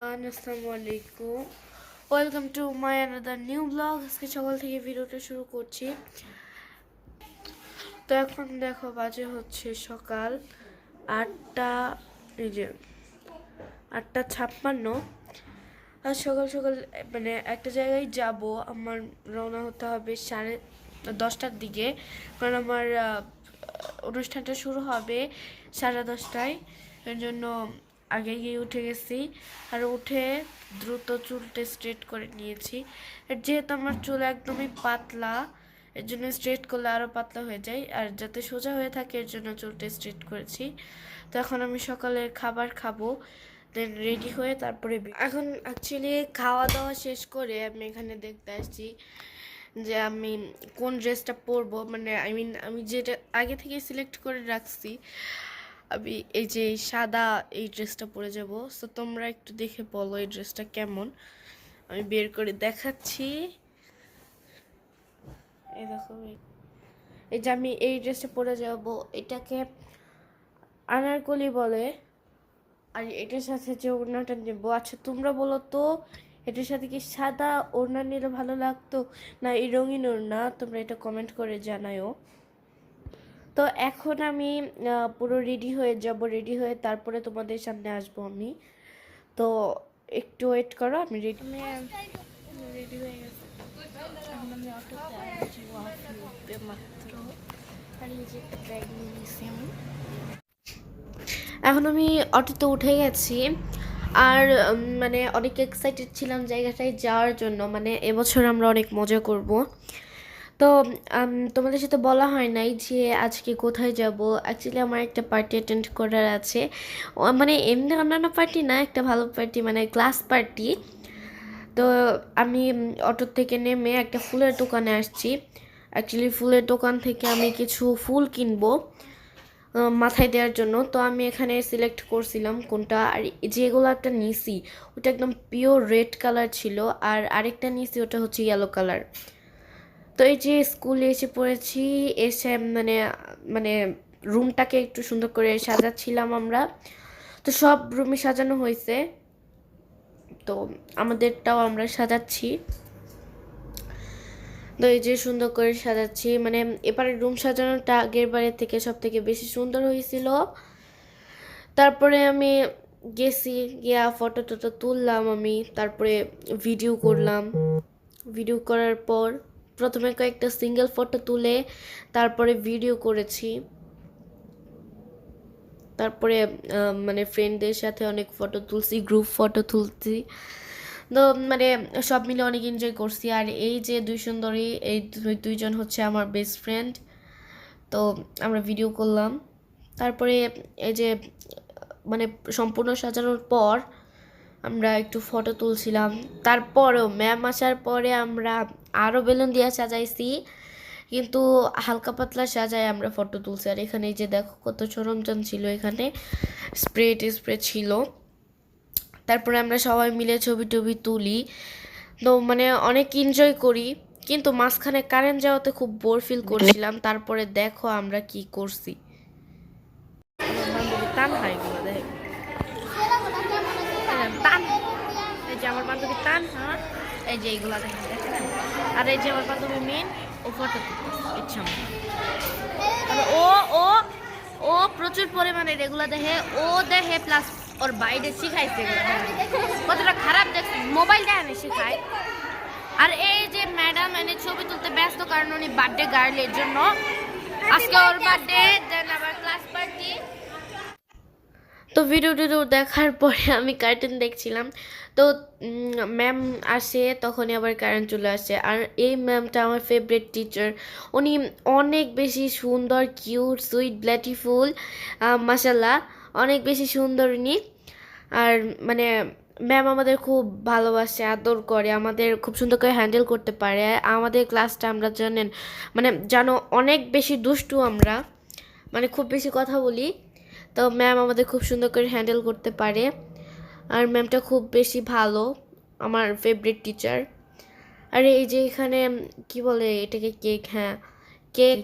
আসসালামু আলাইকুম, welcome to my another new blog. আজকে সকাল থেকে ভিডিওটা শুরু করছি। তো এখন দেখো বাজে হচ্ছে সকাল 8টা, এই যে 8:56। আর সকাল সকাল মানে একটা জায়গায় যাব, আমার রওনা হতে হবে 10:30টার দিকে, কারণ আমার অনুষ্ঠানটা শুরু হবে 10:30টায়। এর জন্য আগে গিয়ে উঠে গেছি, আর উঠে দ্রুত চুলটা স্ট্রেট করে নিয়েছি। আর যেহেতু আমার চুল একদমই পাতলা, এর জন্য স্ট্রেট করলে আরও পাতলা হয়ে যায়, আর যাতে সোজা হয়ে থাকে এর জন্য চুলটা স্ট্রেট করেছি। তো এখন আমি সকালে খাবার খাবো, দেন রেডি হয়ে তারপরে এখন অ্যাকচুয়ালি খাওয়া দাওয়া শেষ করে আমি এখানে দেখতে আসছি যে আমি কোন ড্রেসটা পরবো। মানে আমি যেটা আগে থেকে সিলেক্ট করে রাখছি, আমি এই যে সাদা এই ড্রেসটা পরে যাব। তো তোমরা একটু দেখে বলো এই ড্রেসটা কেমন, আমি বের করে দেখাচ্ছি। এই দেখো, এই যে আমি এই ড্রেসটা পরে যাব, এটাকে আনারকলি বলে। আর এটার সাথে যে ওড়নাটা নেব, আচ্ছা তোমরা বলো তো এটার সাথে কি সাদা ওড়না নিলে ভালো লাগতো না এই রঙিন ওড়না? তোমরা এটা কমেন্ট করে জানাও। তো এখন আমি পুরো রেডি হয়ে যাব, রেডি হয়ে তারপরে তোমাদের সামনে আসবো আমি। তো একটু ওয়েট করো, আমি রেডি হয়ে গেছি। এখন আমি অটোতে আসছি, উঠবে মাত্র। আর এই যে একটা ব্যাগ নিয়ে নিয়েছি আমি। এখন আমি অটোতে উঠে গেছি, আর মানে অনেক এক্সাইটেড ছিলাম জায়গাটায় যাওয়ার জন্য। মানে এবছর আমরা অনেক মজা করব। তো তোমাদের সাথে বলা হয় নাই যে আজকে কোথায় যাব। অ্যাকচুয়ালি আমার একটা পার্টি অ্যাটেন্ড করার আছে, মানে এমনি অন্যান্য পার্টি না, একটা ভালো পার্টি, মানে ক্লাস পার্টি। তো আমি অটো থেকে নেমে একটা ফুলের দোকানে আসছি। অ্যাকচুয়ালি ফুলের দোকান থেকে আমি কিছু ফুল কিনবো মাথায় দেওয়ার জন্য। তো আমি এখানে সিলেক্ট করছিলাম কোনটা, আর যেগুলো একটা নিছি ওটা একদম পিওর রেড কালার ছিল, আর আরেকটা নিছি ওটা হচ্ছে ইয়েলো কালার। তো এই যে স্কুলে এসে পড়েছি, এসে মানে মানে রুমটাকে একটু সুন্দর করে সাজাচ্ছিলাম আমরা। তো সব রুমই সাজানো হয়েছে, তো আমাদেরটাও আমরা সাজাচ্ছি। তো এই যে সুন্দর করে সাজাচ্ছি, মানে এবারে রুম সাজানোটা আগের বারের থেকে সব থেকে বেশি সুন্দর হয়েছিল। তারপরে আমি গেছি, গিয়া ফটো টটো তুললাম আমি, তারপরে ভিডিও করলাম। ভিডিও করার পর প্রথমে কয়েকটা সিঙ্গেল ফটো তুলে তারপরে ভিডিও করেছি। তারপরে মানে ফ্রেন্ডদের সাথে অনেক ফটো তুলছি, গ্রুপ ফটো তুলছি। তো মানে সব মিলে অনেক এনজয় করছি। আর এই যে দুই সুন্দরী, এই দুইজন হচ্ছে আমার বেস্ট ফ্রেন্ড। তো আমরা ভিডিও করলাম। তারপরে এই যে মানে সম্পূর্ণ সাজানোর পর আমরা একটু ফটো তুলছিলাম। তারপরেও ম্যাম আসার পরে আমরা আরও বেলুন দিয়ে সাজাইছি, কিন্তু হালকা পাতলা সাজায় আমরা ফটো তুলছি। আর এখানে এই যে দেখো কত সরঞ্জাম ছিল, এখানে স্প্রে ছিল। তারপরে আমরা সবাই মিলে ছবি টবি তুলি। তো মানে অনেক এনজয় করি, কিন্তু মাঝখানে কারেন্ট যাওয়াতে খুব বোর ফিল করছিলাম। তারপরে দেখো আমরা কি করছি। টান হয় এগুলো, দেখ টান, এই যে আমার বান্ধবী টান, হ্যাঁ এই যে এইগুলা দেখেন দেখেন। আর এই যে আমার বান্ধবী মেন, ও ফটো ইচ্ছা মতো। ও ও ও প্রচুর পরিমাণে এগুলো দেখে, ও দেখে প্লাস ওর বাইরে শিখাইছে কতটা খারাপ দেখছে, মোবাইল দেয় না শিখায়। আর এই যে ম্যাডাম এনে ছবি তুলতে ব্যস্ত, কারণ উনি বার্থডে গার্লের জন্য, আজকে ওর বার্থডে, দেন আবার ক্লাস পার্টি। তো ভিডিও টিডিও দেখার পরে আমি কার্টুন দেখছিলাম। তো ম্যাম আসে, তখনই আবার কারেন্ট চলে আসে। আর এই ম্যামটা আমার ফেভারিট টিচার। উনি অনেক বেশি সুন্দর, কিউট, সুইট, ব্লিউটিফুল, মাশাল্লাহ অনেক বেশি সুন্দর উনি। আর মানে ম্যাম আমাদের খুব ভালোবাসে, আদর করে, আমাদের খুব সুন্দর করে হ্যান্ডেল করতে পারে। আমাদের ক্লাসটা আমরা জানেন মানে জানো অনেক বেশি দুষ্টু আমরা, মানে খুব বেশি কথা বলি। তো ম্যাম আমাদের খুব সুন্দর করে হ্যান্ডেল করতে পারে, আর ম্যামটা খুব বেশি ভালো, আমার ফেভারিট টিচার। আর এই যে এখানে কি বলে এটাকে, কেক, হ্যাঁ কেক,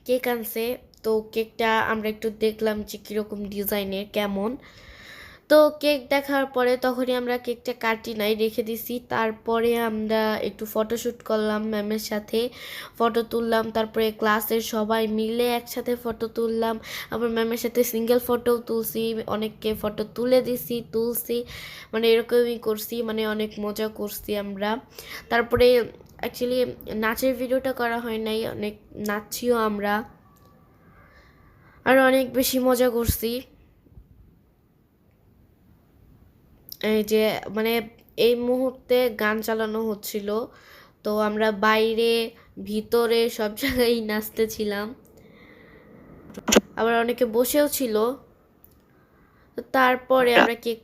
কেক আনছে। তো কেকটা আমরা একটু দেখলাম যে কীরকম ডিজাইনের, কেমন। তো কেক দেখার পরে তখনই আমরা কেকটা কাটি নাই, রেখে দিছি। তারপরে আমরা একটু ফটোশ্যুট করলাম ম্যামের সাথে, ফটো তুললাম। তারপরে ক্লাসের সবাই মিলে একসাথে ফটো তুললাম। আবার ম্যামের সাথে সিঙ্গেল ফটোও তুলছি, অনেককে ফটো তুলছি, মানে এরকমই করছি, মানে অনেক মজা করছি আমরা। তারপরে অ্যাকচুয়ালি নাচের ভিডিওটা করা হয় নাই, অনেক নাচছিও আমরা, আর অনেক বেশি মজা করছি। এই যে মানে এই মুহূর্তে গান চালানো হচ্ছিল, তো আমরা বাইরে ভিতরে সব জায়গায় নাচতেছিলাম, আবার অনেকে বসেও ছিল। তারপরে আমরা কেক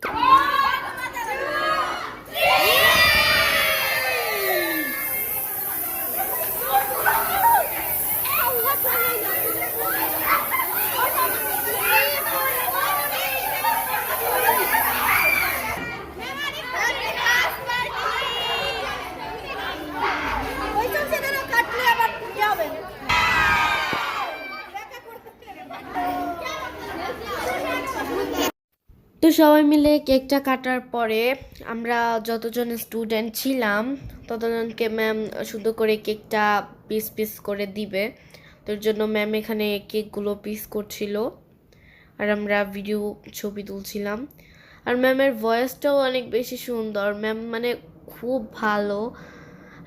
তো সবাই মিলে কেকটা কাটার পরে আমরা যতজন স্টুডেন্ট ছিলাম ততজনকে ম্যাম সুন্দর করে কেকটা পিস পিস করে দিবে। তোর জন্য ম্যাম এখানে কেকগুলো পিস করছিল, আর আমরা ভিডিও ছবি তুলছিলাম। আর ম্যামের ভয়েসটাও অনেক বেশি সুন্দর, ম্যাম মানে খুব ভালো।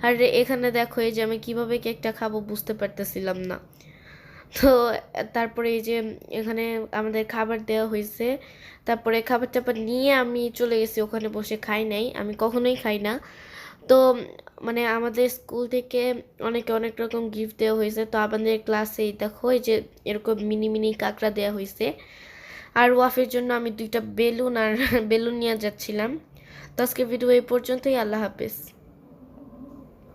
আর এখানে দেখো এই যে আমি কীভাবে কেকটা খাবো বুঝতে পারতেছিলাম না। তো তারপরে এই যে এখানে আমাদের খাবার দেওয়া হয়েছে, তারপরে খাবার টাবার নিয়ে আমি চলে গেছি, ওখানে বসে খাই নাই, আমি কখনোই খাই না। তো মানে আমাদের স্কুল থেকে অনেকে অনেক রকম গিফট দেওয়া হয়েছে। তো আমাদের ক্লাসেই দেখো এই যে এরকম মিনি মিনি কাঁকড়া দেওয়া হয়েছে। আর ওয়াফের জন্য আমি 2টা বেলুন নিয়ে যাচ্ছিলাম। তো আজকে ভিডিও এই পর্যন্তই, আল্লাহ হাফেজ।